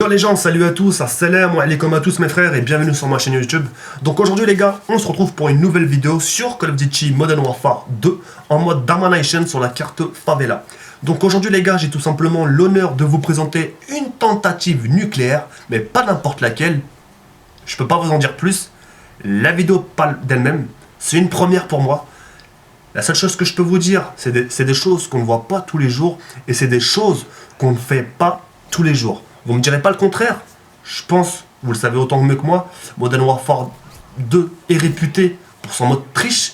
Yo les gens, salut à tous, assalamu alaikum à tous mes frères et bienvenue sur ma chaîne YouTube. Donc aujourd'hui les gars, on se retrouve pour une nouvelle vidéo sur Call of Duty Modern Warfare 2 en mode Domination sur la carte Favela. Donc aujourd'hui les gars, j'ai tout simplement l'honneur de vous présenter une tentative nucléaire, mais pas n'importe laquelle. Je peux pas vous en dire plus. La vidéo parle d'elle-même, c'est une première pour moi. La seule chose que je peux vous dire, c'est des choses qu'on ne voit pas tous les jours et c'est des choses qu'on ne fait pas tous les jours. Vous me direz pas le contraire. Je pense, vous le savez autant mieux que moi, Modern Warfare 2 est réputé pour son mode triche,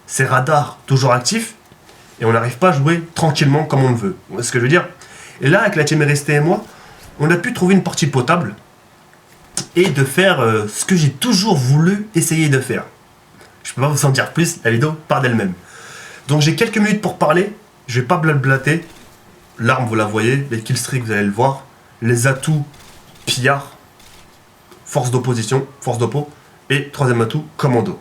ses radars toujours actifs, et on n'arrive pas à jouer tranquillement comme on le veut. Vous voyez ce que je veux dire? Et là, avec la team RST et moi, on a pu trouver une partie potable et de faire ce que j'ai toujours voulu essayer de faire. Je peux pas vous en dire plus, la vidéo part d'elle-même. Donc j'ai quelques minutes pour parler, je vais pas blablater. L'arme, vous la voyez, les killstreaks, vous allez le voir. Les atouts, pillard, force d'opposition, force d'oppo, et troisième atout, commando.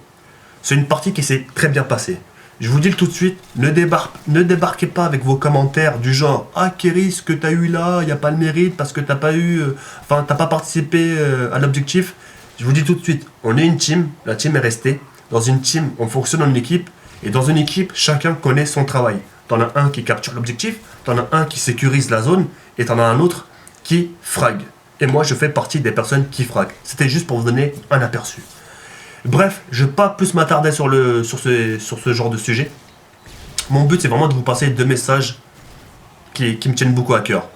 C'est une partie qui s'est très bien passée. Je vous dis tout de suite, ne débarquez pas avec vos commentaires du genre « Ah Kerry, ce que t'as eu là, il n'y a pas le mérite parce que t'as pas participé à l'objectif. » Je vous dis tout de suite, on est une team, la team est restée. Dans une team, on fonctionne en équipe, et dans une équipe, chacun connaît son travail. T'en as un qui capture l'objectif, t'en as un qui sécurise la zone, et t'en as un autre qui frag. Et moi, je fais partie des personnes qui frag. C'était juste pour vous donner un aperçu. Bref, je ne vais pas plus m'attarder sur ce genre de sujet. Mon but, c'est vraiment de vous passer deux messages qui me tiennent beaucoup à cœur.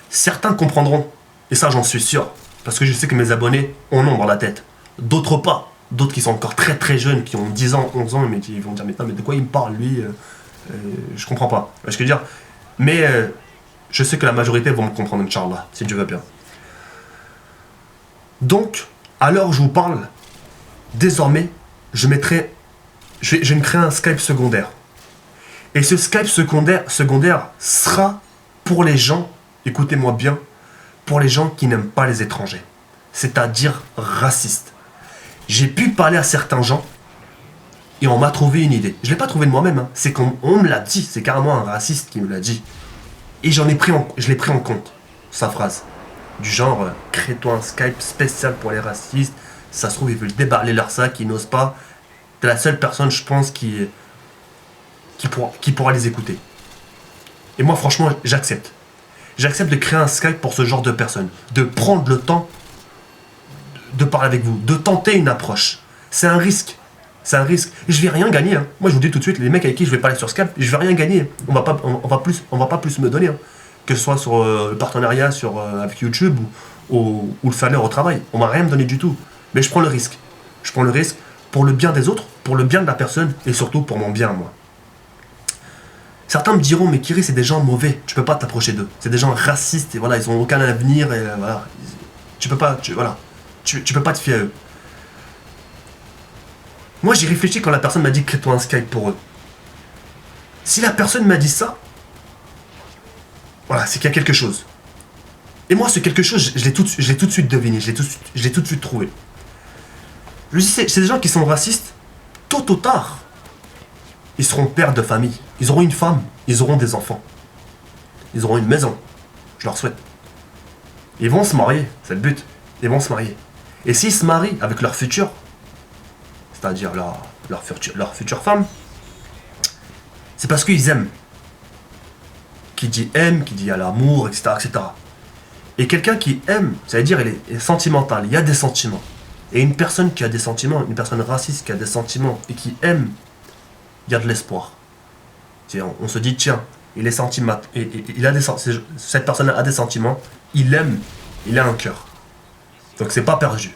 Certains comprendront, et ça, j'en suis sûr, parce que je sais que mes abonnés en ont dans la tête. D'autres pas. D'autres qui sont encore très très jeunes, qui ont 10 ans, 11 ans, mais qui vont dire « Mais de quoi il me parle, lui je comprends pas. » Je veux dire. Mais je sais que la majorité vont me comprendre, Inch'Allah, si Dieu veut bien. Donc, à l'heure où je vous parle, désormais, je vais me créer un Skype secondaire. Et ce Skype secondaire sera pour les gens, écoutez-moi bien, pour les gens qui n'aiment pas les étrangers. C'est-à-dire racistes. J'ai pu parler à certains gens et on m'a trouvé une idée. Je ne l'ai pas trouvé de moi-même, hein. C'est qu'on me l'a dit, c'est carrément un raciste qui me l'a dit. Et je l'ai pris en compte, sa phrase. Du genre, crée-toi un Skype spécial pour les racistes. Ça se trouve, ils veulent déballer leur sac, ils n'osent pas. T'es la seule personne, je pense, qui pourra les écouter. Et moi, franchement, j'accepte. J'accepte de créer un Skype pour ce genre de personnes. De prendre le temps de parler avec vous, de tenter une approche. C'est un risque. C'est un risque. Et je vais rien gagner. Hein. Moi, je vous dis tout de suite, les mecs avec qui je vais parler sur Skype, je vais rien gagner. On va pas plus me donner. Hein. Que ce soit sur le partenariat avec YouTube ou le salaire au travail. On va rien me donner du tout. Mais je prends le risque. Je prends le risque pour le bien des autres, pour le bien de la personne et surtout pour mon bien, moi. Certains me diront, mais Kiri, c'est des gens mauvais. Tu peux pas t'approcher d'eux. C'est des gens racistes et voilà, ils ont aucun avenir et voilà. Tu peux pas te fier à eux. Moi, j'ai réfléchi quand la personne m'a dit crée-toi un Skype pour eux. Si la personne m'a dit ça, voilà, c'est qu'il y a quelque chose. Et moi, ce quelque chose, je l'ai tout de suite deviné, je l'ai tout de suite trouvé. Je dis, c'est des gens qui sont racistes, tôt ou tard, ils seront pères de famille. Ils auront une femme, ils auront des enfants. Ils auront une maison, je leur souhaite. Ils vont se marier, c'est le but. Ils vont se marier. Et s'ils se marient avec leur futur, c'est-à-dire leur future femme, c'est parce qu'ils aiment. Qui dit aime, qui dit à l'amour, etc., etc. Et quelqu'un qui aime, ça veut dire il est sentimental, il y a des sentiments. Et une personne qui a des sentiments, une personne raciste qui a des sentiments et qui aime, il y a de l'espoir. On se dit tiens, il est sentimental, cette personne a des sentiments, il aime, il a un cœur. Donc c'est pas perdu.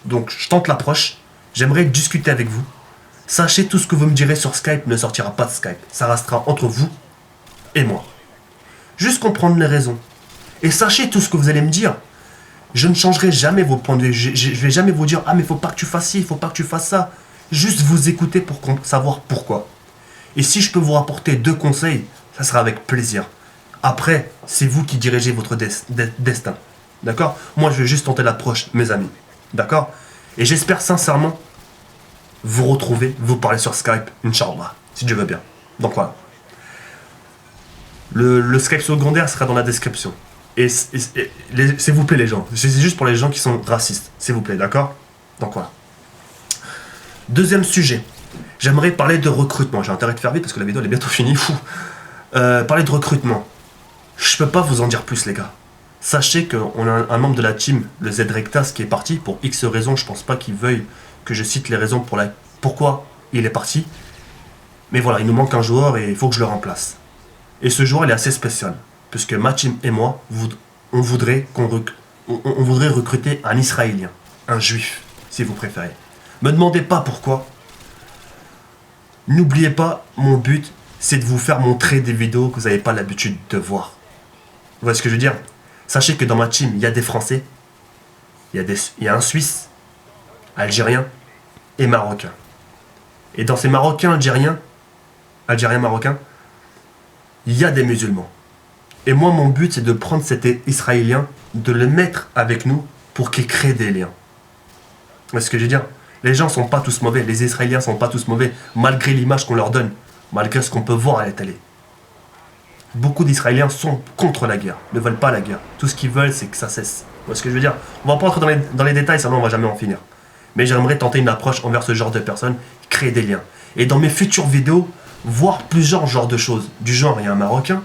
Donc je tente l'approche, j'aimerais discuter avec vous. Sachez tout ce que vous me direz sur Skype ne sortira pas de Skype. Ça restera entre vous et moi. Juste comprendre les raisons. Et sachez tout ce que vous allez me dire. Je ne changerai jamais vos points de vue. Je vais jamais vous dire « Ah mais faut pas que tu fasses ci, il faut pas que tu fasses ça ». Juste vous écouter pour savoir pourquoi. Et si je peux vous rapporter 2 conseils, ça sera avec plaisir. Après, c'est vous qui dirigez votre destin. D'accord? Moi, je vais juste tenter l'approche, mes amis. D'accord? Et j'espère sincèrement vous retrouver, vous parler sur Skype, Inch'Allah, si Dieu veut bien. Donc voilà. Le Skype secondaire sera dans la description. S'il vous plaît les gens, c'est juste pour les gens qui sont racistes, s'il vous plaît, d'accord? Donc voilà. Deuxième sujet, j'aimerais parler de recrutement. J'ai intérêt de faire vite parce que la vidéo elle est bientôt finie. Fou. Parler de recrutement. Je peux pas vous en dire plus les gars. Sachez qu'on a un membre de la team, le Z-Rectas, qui est parti pour X raisons. Je pense pas qu'il veuille que je cite les raisons pourquoi il est parti. Mais voilà, il nous manque un joueur et il faut que je le remplace. Et ce joueur il est assez spécial. Puisque ma team et moi, on voudrait recruter un Israélien. Un juif, si vous préférez. Me demandez pas pourquoi. N'oubliez pas, mon but, c'est de vous faire montrer des vidéos que vous n'avez pas l'habitude de voir. Vous voyez ce que je veux dire? Sachez que dans ma team, il y a des Français, il y a un Suisse, Algérien et Marocain. Et dans ces Marocains, Marocains, il y a des musulmans. Et moi, mon but, c'est de prendre cet Israélien, de le mettre avec nous pour qu'il crée des liens. Vous voyez ce que je veux dire? Les gens sont pas tous mauvais, les Israéliens sont pas tous mauvais, malgré l'image qu'on leur donne, malgré ce qu'on peut voir à la télé. Beaucoup d'Israéliens sont contre la guerre, ne veulent pas la guerre. Tout ce qu'ils veulent, c'est que ça cesse. Vous voyez ce que je veux dire? On va pas entrer dans les détails, sinon on va jamais en finir. Mais j'aimerais tenter une approche envers ce genre de personnes, créer des liens. Et dans mes futures vidéos, voir plusieurs genres de choses. Du genre, il y a un Marocain,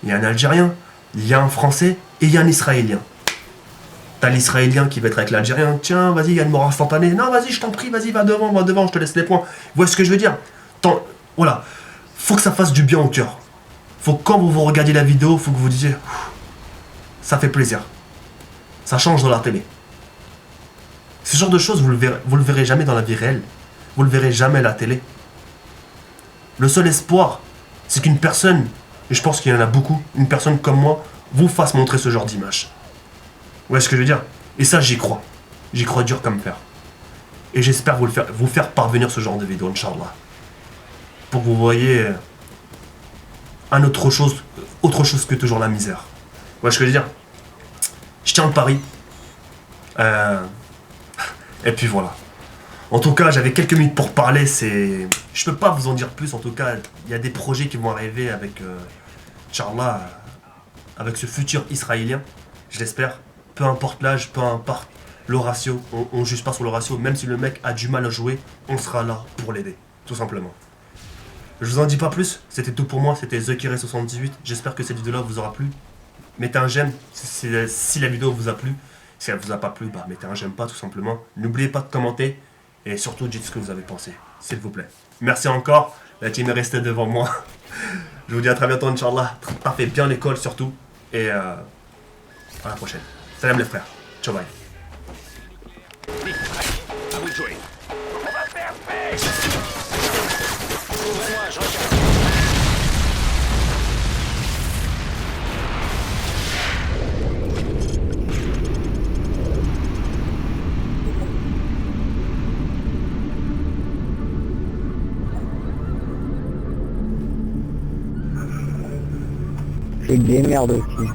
il y a un Algérien, il y a un Français et il y a un Israélien. T'as l'Israélien qui va être avec l'Algérien. Tiens, vas-y, il y a une mort instantanée. Non, vas-y, je t'en prie, vas-y, va devant, je te laisse les points. Vous voyez ce que je veux dire? Voilà. Faut que ça fasse du bien au cœur. Faut que quand vous regardez la vidéo, faut que vous disiez, ça fait plaisir. Ça change dans la télé. Ce genre de choses, vous le verrez jamais dans la vie réelle. Vous le verrez jamais à la télé. Le seul espoir, c'est qu'une personne, et je pense qu'il y en a beaucoup, une personne comme moi, vous fasse montrer ce genre d'image. Vous voyez ce que je veux dire? Et ça, j'y crois. J'y crois dur comme fer. Et j'espère vous faire parvenir ce genre de vidéo, Inch'Allah. Pour que vous voyez autre chose que toujours la misère. Vous voyez ce que je veux dire? Je tiens le pari. Et puis voilà. En tout cas, j'avais quelques minutes pour parler. Je peux pas vous en dire plus. En tout cas, il y a des projets qui vont arriver avec Inch'Allah, avec ce futur Israélien. Je l'espère. Peu importe l'âge, peu importe le ratio. On juge pas sur le ratio. Même si le mec a du mal à jouer, on sera là pour l'aider. Tout simplement. Je vous en dis pas plus. C'était tout pour moi. C'était TheKiré78. J'espère que cette vidéo-là vous aura plu. Mettez un j'aime si la vidéo vous a plu. Si elle vous a pas plu, bah mettez un j'aime pas tout simplement. N'oubliez pas de commenter. Et surtout, dites ce que vous avez pensé. S'il vous plaît. Merci encore. La team est restée devant moi. Je vous dis à très bientôt, Inch'Allah. Tapez bien l'école surtout. Et à la prochaine. Salam les frères. Ciao bye. À vous de jouer. On va faire paix. Ouvrez-moi, je regarde. C'est des merdes aussi.